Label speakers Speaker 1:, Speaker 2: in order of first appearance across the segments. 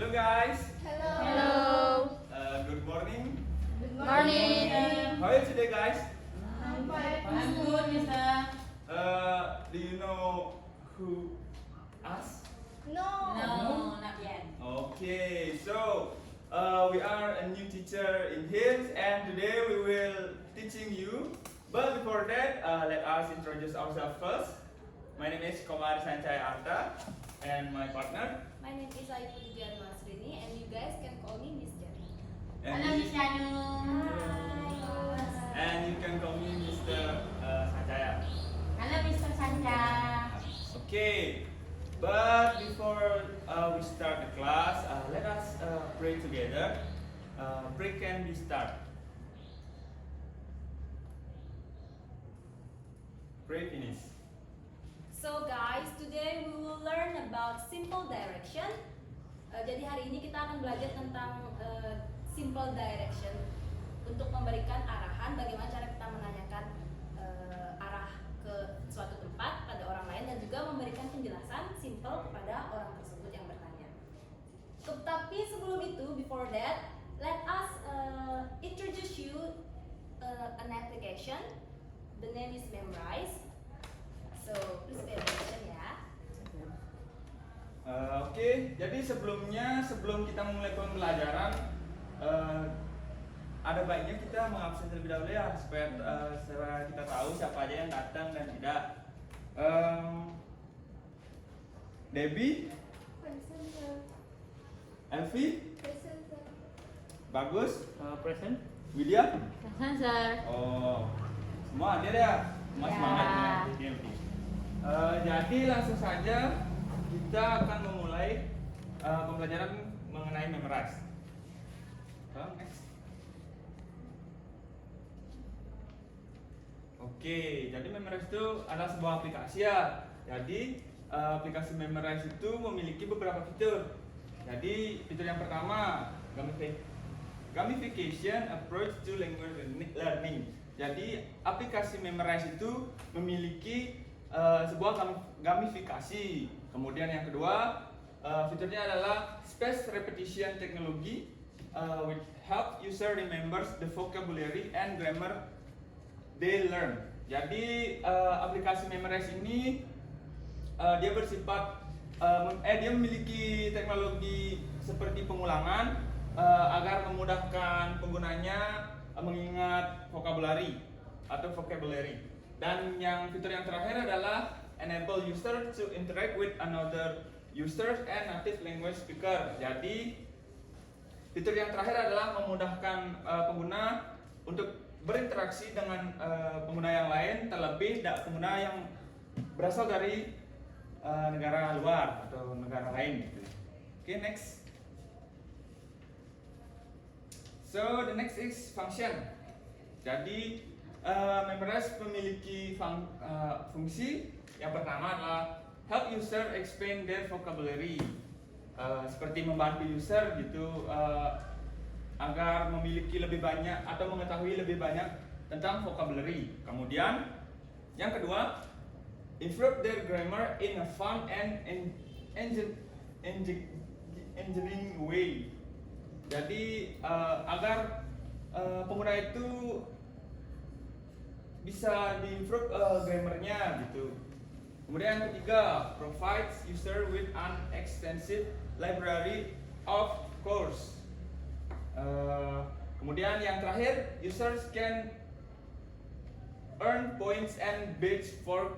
Speaker 1: Hello guys.
Speaker 2: Hello.
Speaker 1: Good morning.
Speaker 2: Good morning.
Speaker 1: How are you today, guys?
Speaker 2: I'm fine.
Speaker 3: I'm good, Mister.
Speaker 1: Do you know who us?
Speaker 2: No.
Speaker 3: No, not yet.
Speaker 1: Okay, so we are a new teacher in here, and today we will teaching you. But before that, let us introduce ourselves first. My name is Komar Sancaya Arta, and my partner.
Speaker 2: My name is Ayu Pujian Masrini, and you guys can call me Miss Jenny.
Speaker 1: And,
Speaker 3: Hello, Miss Danu.
Speaker 1: and you can call me Mr. Sancaya.
Speaker 3: Hello, Mister Sanca.
Speaker 1: Okay, but before we start the class, let us pray together. Pray can we start? Pray finish.
Speaker 2: So guys, today we will learn about simple direction. Jadi hari ini kita akan belajar tentang simple direction untuk memberikan arahan bagaimana cara kita menanyakan arah ke suatu tempat pada orang lain dan juga memberikan penjelasan simple kepada orang tersebut yang bertanya. Tapi sebelum itu, before that, let us introduce you an application. The name is Memrise. So please pay attention ya.
Speaker 1: Oke, jadi sebelum kita memulai pembelajaran, ada baiknya kita mengabsen terlebih dahulu ya, supaya kita tahu siapa aja yang datang dan tidak. Debbie,
Speaker 2: Present sir.
Speaker 1: Elvi,
Speaker 2: Present sir.
Speaker 1: Bagus,
Speaker 4: Present.
Speaker 1: Widya.
Speaker 3: Present, sir.
Speaker 1: Oh, semua hadir ya? Semua
Speaker 3: Ya.
Speaker 1: semangat ya? Oke. Jadi langsung saja kita akan memulai pembelajaran mengenai Memrise. Next. Oke, jadi Memrise itu adalah sebuah aplikasi ya. Jadi aplikasi Memrise itu memiliki beberapa fitur. Jadi fitur yang pertama, gamification approach to language learning. Jadi aplikasi Memrise itu memiliki sebuah gamifikasi. Kemudian yang kedua, fiturnya adalah space repetition technology, which help user remembers the vocabulary and grammar they learn. Jadi aplikasi Memrise ini dia bersifat dia memiliki teknologi seperti pengulangan agar memudahkan penggunanya mengingat vocabulary. Dan yang fitur yang terakhir adalah enable user to interact with another users and native language speaker. Jadi fitur yang terakhir adalah memudahkan pengguna untuk berinteraksi dengan pengguna yang lain, terlebih pengguna yang berasal dari negara luar atau negara lain gitu. Okay, next. So the next is function. Jadi Memrise memiliki fungsi. Yang pertama adalah help user expand their vocabulary, seperti membantu user gitu agar memiliki lebih banyak atau mengetahui lebih banyak tentang vocabulary. Kemudian yang kedua, improve their grammar in a fun and engineering way. Jadi agar pengguna itu bisa diimprove grammarnya gitu. Kemudian yang ketiga, provides user with an extensive library of course. Kemudian yang terakhir, users can earn points and badge for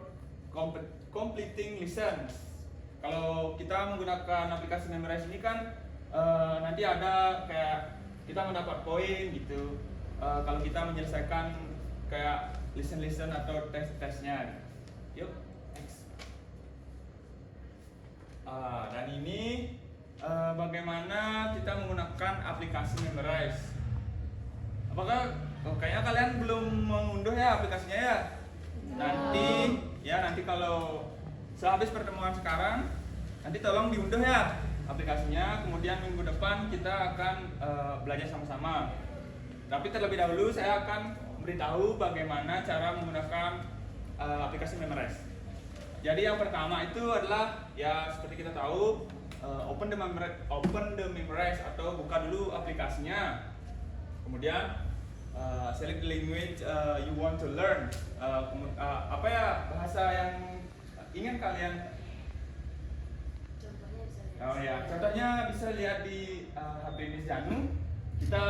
Speaker 1: completing lessons. Kalau kita menggunakan aplikasi Memrise ini kan nanti ada kayak kita mendapat poin gitu. Kalau kita menyelesaikan kayak listen atau tes-tesnya. Yuk, next. Dan ini bagaimana kita menggunakan aplikasi Memrise. Apakah kayaknya kalian belum mengunduh ya aplikasinya ya? Nanti kalau sehabis pertemuan sekarang, nanti tolong diunduh ya aplikasinya. Kemudian minggu depan kita akan belajar sama-sama. Tapi terlebih dahulu saya akan beritahu bagaimana cara menggunakan aplikasi Memrise. Jadi yang pertama itu adalah ya seperti kita tahu open the memorize atau buka dulu aplikasinya. Kemudian select the language you want to learn. Apa ya bahasa yang ingin kalian?
Speaker 2: Contohnya bisa lihat.
Speaker 1: Oh ya, contohnya bisa lihat di HP Miss Janu. Kita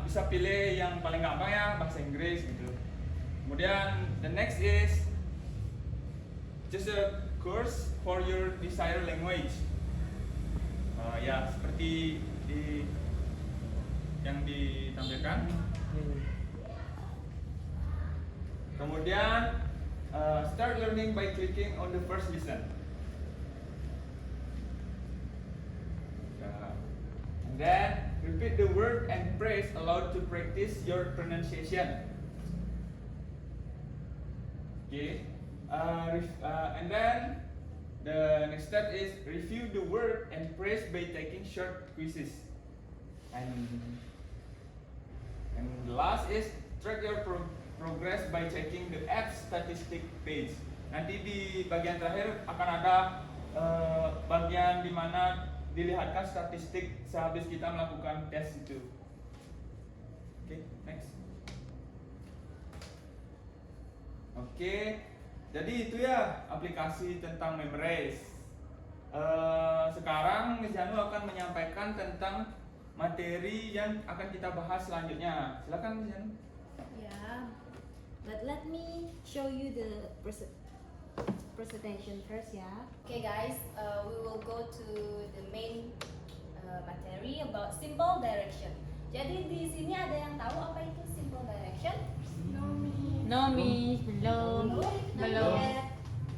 Speaker 1: bisa pilih yang paling gampang ya, bahasa Inggris gitu. Kemudian the next is just a course for your desired language. Ya, seperti yang ditampilkan. Kemudian start learning by clicking on the first lesson. And then repeat the word and phrase aloud to practice your pronunciation. Okay. And then the next step is review the word and phrase by taking short quizzes. And the last is track your progress by checking the app statistic page. Nanti di bagian terakhir akan ada bagian di mana dilihatkan statistik sehabis kita melakukan tes itu. Oke, next. Oke, jadi itu ya aplikasi tentang Memrise. Sekarang Miss Janu akan menyampaikan tentang materi yang akan kita bahas selanjutnya. Silakan Miss Janu.
Speaker 2: Yeah, but let me show you the presentation first ya. Okay guys, we will go to the main materi about simple direction. Jadi di sini ada yang tahu apa itu simple direction?
Speaker 3: No, Miss. Belum. Belum.
Speaker 2: Ya.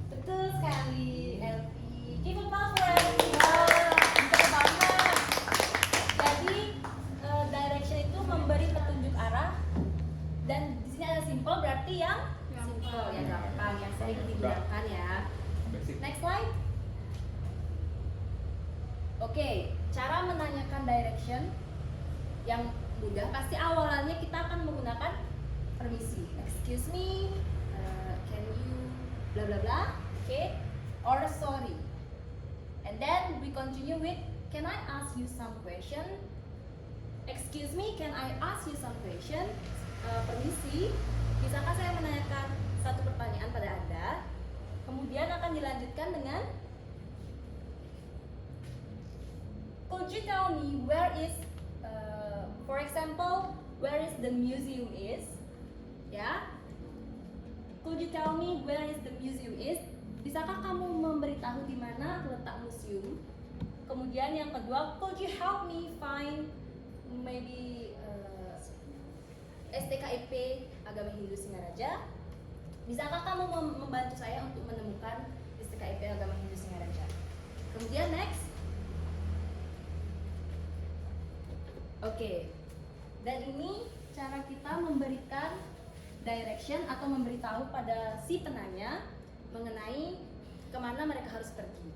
Speaker 2: Betul sekali, Elvi. Give applause for Elvi. Wah, pintar banget. Jadi direction itu memberi petunjuk arah, dan di sini ada simple berarti yang simple, yang gampang, yang sering digunakan ya.
Speaker 1: Basic.
Speaker 2: Next slide. Oke, cara menanyakan direction yang mudah pasti awalannya kita akan menggunakan permisi. Excuse me, can you bla bla bla, okay, or sorry. And then we continue with, can I ask you some question? Excuse me, can I ask you some question? Permisi, bisakah saya menanyakan satu pertanyaan pada Anda? Kemudian akan dilanjutkan dengan, could you tell me where is, for example, where is the museum is? Ya, could you tell me where is the museum is? Bisakah kamu memberitahu di mana letak museum? Kemudian yang kedua, could you help me find maybe STKIP Agama Hindu Singaraja? Bisakah kamu membantu saya untuk menemukan STKIP Agama Hindu Singaraja? Kemudian next. Oke. Dan ini cara kita memberikan direction atau memberitahu pada si penanya mengenai kemana mereka harus pergi.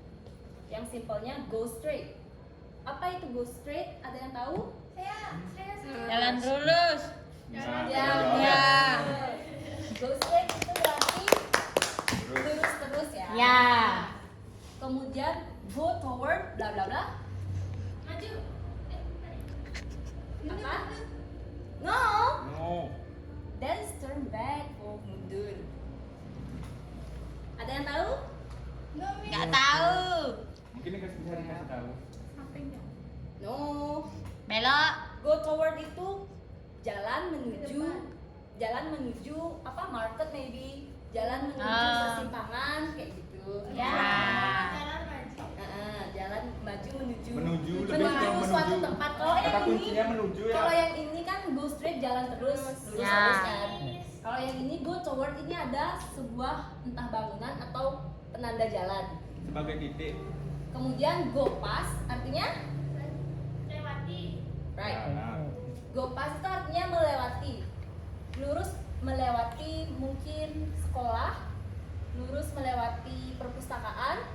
Speaker 2: Yang simpelnya go straight. Apa itu go straight? Ada yang tahu?
Speaker 3: Jalan lurus.
Speaker 2: Ya. Go straight itu berarti lurus terus ya.
Speaker 3: Ya.
Speaker 2: Kemudian go toward bla bla bla.
Speaker 4: Maju.
Speaker 2: Apa? No.
Speaker 1: No.
Speaker 2: Then turn back. Oh, mundur. Ada yang tahu?
Speaker 3: Nggak tahu.
Speaker 1: Mungkin bisa dikasih tahu.
Speaker 2: No.
Speaker 3: Belok.
Speaker 2: Go toward itu jalan menuju apa, market maybe, jalan menuju persimpangan kayak gitu.
Speaker 3: Ya.
Speaker 2: Jalan maju menuju
Speaker 1: Lebih ke
Speaker 2: suatu tempat. Kalau
Speaker 1: Kata
Speaker 2: yang
Speaker 1: kuncinya
Speaker 2: ini,
Speaker 1: menuju ya.
Speaker 2: kalau yang ini kan go straight, jalan terus, lurus
Speaker 3: Ya.
Speaker 2: terus kan. Kalau yang ini go toward, ini ada sebuah entah bangunan atau penanda jalan.
Speaker 1: Sebagai titik.
Speaker 2: Kemudian go past artinya
Speaker 4: Lewati.
Speaker 2: right.
Speaker 1: Nah,
Speaker 2: Go past itu artinya melewati. Lurus melewati mungkin sekolah, lurus melewati perpustakaan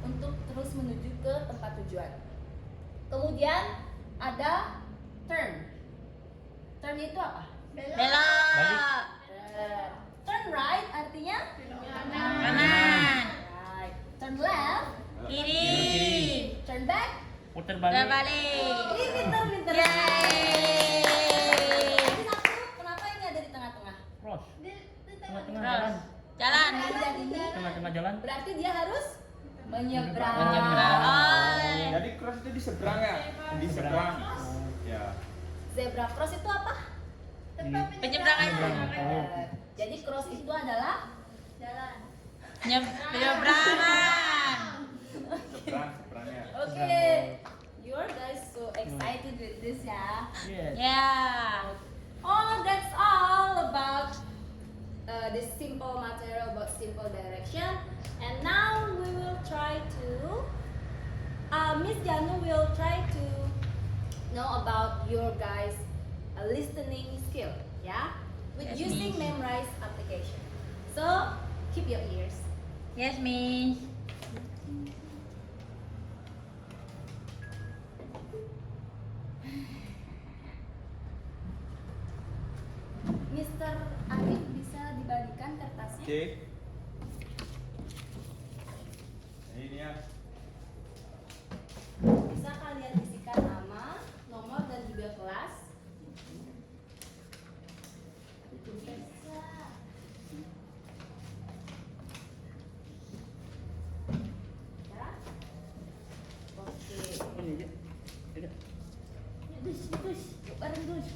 Speaker 2: untuk terus menuju ke tempat tujuan. Kemudian ada turn. Turn itu apa?
Speaker 3: Belok.
Speaker 2: Turn right artinya
Speaker 3: Kanan.
Speaker 2: right. Turn left
Speaker 3: Kiri.
Speaker 2: Turn back.
Speaker 5: Putar
Speaker 3: Udah
Speaker 5: balik.
Speaker 3: balik.
Speaker 2: Ini pinter.
Speaker 3: Yeay.
Speaker 2: Ini satu, kenapa ini ada di tengah-tengah?
Speaker 5: Cross. Tengah-tengah
Speaker 3: Terus
Speaker 5: jalan.
Speaker 3: jalan.
Speaker 2: Dan ini
Speaker 5: Tengah-tengah jalan.
Speaker 2: berarti dia harus menyeberang.
Speaker 3: Menyeberang. Oh.
Speaker 1: Jadi cross itu di seberang ya? Di seberang. Ya.
Speaker 2: Zebra cross itu apa?
Speaker 3: Penyeberangan.
Speaker 2: Jadi cross itu adalah
Speaker 4: Jalan.
Speaker 3: Penyeberangan.
Speaker 1: Seberangnya.
Speaker 2: oke. You are guys so excited with this ya.
Speaker 5: Yes.
Speaker 3: Ya.
Speaker 2: Oh, that's all about this simple material about simple direction. And now we will try to, Miss Janu will try to know about your guys' listening skill, yeah, with
Speaker 3: Yes,
Speaker 2: using
Speaker 3: Miss.
Speaker 2: Memrise application. So keep your ears.
Speaker 3: Yes, Miss.
Speaker 2: Mr. Arif bisa dibagikan kertasnya?
Speaker 1: Oke. Ini ya.
Speaker 2: Bisa kalian isikan nama, nomor dan juga kelas. Bisa. Ya. Oke.
Speaker 5: Ini aja. Aja.
Speaker 2: Dus, bareng dus.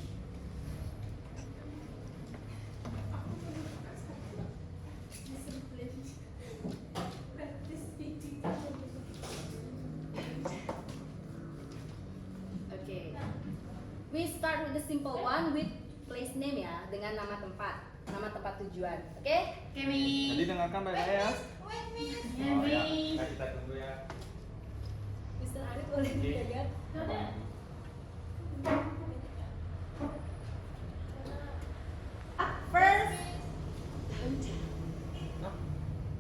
Speaker 2: Okay. We start with the simple one with place name ya, dengan nama tempat tujuan. Oke?
Speaker 3: Oke, Miss.
Speaker 1: Jadi dengarkan baik-baik ya.
Speaker 3: Ya,
Speaker 1: Oh, ya.
Speaker 3: Miss.
Speaker 1: Kita tunggu ya.
Speaker 2: Mr. Arif boleh
Speaker 1: Oke.
Speaker 2: dijaga? First,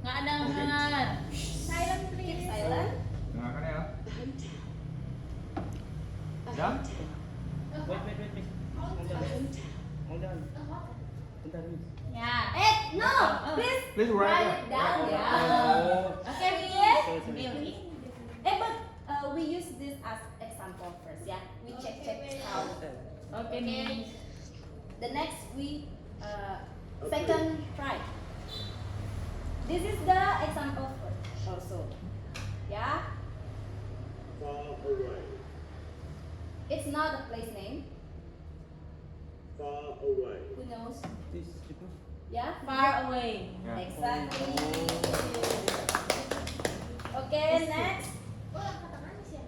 Speaker 3: Nggak ada dengar.
Speaker 2: silent please. Silent.
Speaker 1: Dengarkan ya. Ya.
Speaker 5: Wait. Mau jalan. Mau jalan. Bentar, Miss.
Speaker 3: Ya.
Speaker 2: No, please,
Speaker 1: Please write
Speaker 2: it down ya.
Speaker 5: Oh.
Speaker 2: Oke, please.
Speaker 3: Oke, oke.
Speaker 2: But we use this as example first ya. We check how.
Speaker 3: Oke, Miss.
Speaker 2: The next we second try. This is the example first also. Yeah.
Speaker 6: Far away,
Speaker 2: It's not a place name.
Speaker 6: far away,
Speaker 2: Who knows?
Speaker 5: This, itu.
Speaker 2: Yeah.
Speaker 3: Far away.
Speaker 1: Ya.
Speaker 2: Exactly. Okay, next.
Speaker 4: Oh, kata manis ya?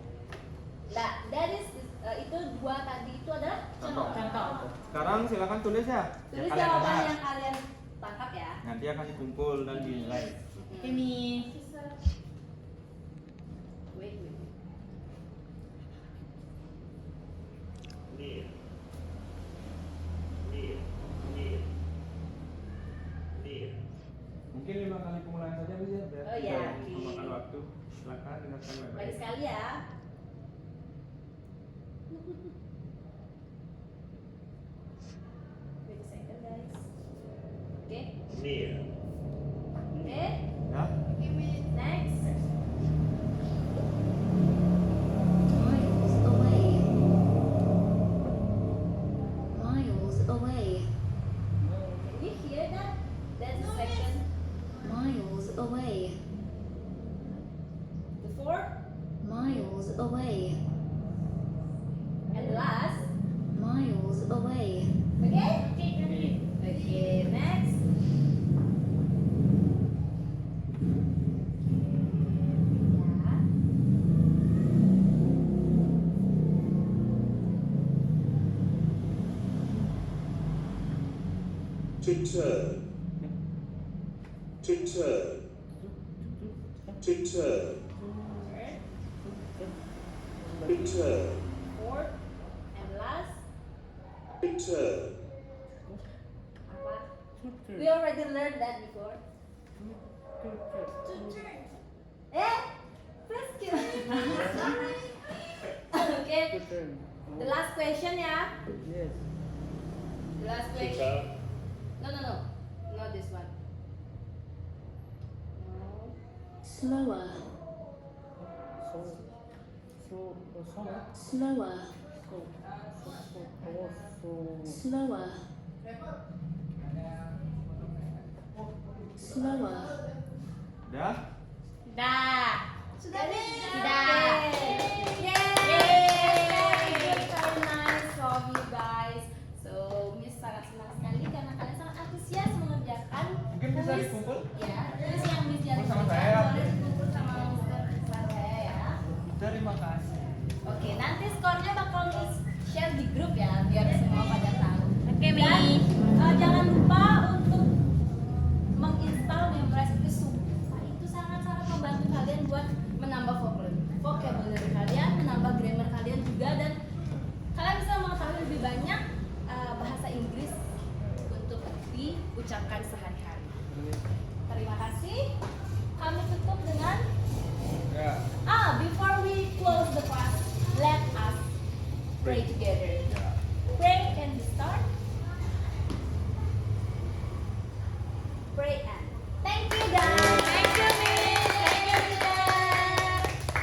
Speaker 2: Nah, that is itu dua tadi itu adalah
Speaker 1: Contoh.
Speaker 3: Contoh.
Speaker 1: Sekarang silakan tulis ya.
Speaker 2: tulis
Speaker 1: Yang kalian
Speaker 2: jawaban
Speaker 1: dengar.
Speaker 2: yang kalian tangkap ya.
Speaker 1: Nanti akan dikumpul dan dinilai.
Speaker 3: Oke, Miss.
Speaker 2: Wait.
Speaker 6: near, near, near, near,
Speaker 1: Mungkin 5 kali pengulangan saja bisa biar
Speaker 2: Oh, ya.
Speaker 1: tidak memakan waktu. Silakan dengarkan
Speaker 2: Baik
Speaker 1: baik-baik.
Speaker 2: sekali ya. Wait a second guys. Oke.
Speaker 6: near,
Speaker 2: Oke.
Speaker 1: Ya.
Speaker 2: Next.
Speaker 7: Miles away. Miles away.
Speaker 2: Can you hear that? That's the section.
Speaker 7: Miles away.
Speaker 2: The fourth
Speaker 7: Miles away.
Speaker 2: and the last.
Speaker 7: Miles away.
Speaker 2: Okay? Okay, next. Ya.
Speaker 6: to turn, to turn, to turn,
Speaker 2: Third,
Speaker 6: to turn,
Speaker 2: fourth, and last.
Speaker 6: to turn,
Speaker 2: Apa? We already learned that before. First skill. Okay. The last question ya.
Speaker 5: Yes.
Speaker 2: The last
Speaker 6: to
Speaker 2: question.
Speaker 6: turn,
Speaker 2: No. Not this one. No.
Speaker 7: Slower. Slower. Slower. Slower.
Speaker 1: Dah?
Speaker 3: Dah.
Speaker 2: Sudah nih.
Speaker 3: Sudah.
Speaker 2: Yay. Very nice from you guys. So, Miss sangat senang sekali karena kalian sangat antusias mengerjakan.
Speaker 1: Mungkin bisa
Speaker 2: tulis-
Speaker 1: dikumpul?
Speaker 2: Ya, tulis yang Miss Jali
Speaker 1: Bersama
Speaker 2: berikan.
Speaker 1: saya.
Speaker 2: Boleh dikumpul sama Mr. saya ya.
Speaker 1: Terima kasih.
Speaker 2: Oke, nanti skornya bakal Miss share di grup ya, biar semua pada tahu.
Speaker 3: Oke, Mi.
Speaker 2: Dan jangan lupa untuk menginstal Memrise itu sumpah itu sangat-sangat membantu kalian buat menambah vocabulary kalian, menambah grammar kalian juga, dan kalian bisa mengetahui lebih banyak bahasa Inggris untuk diucapkan sehari-hari.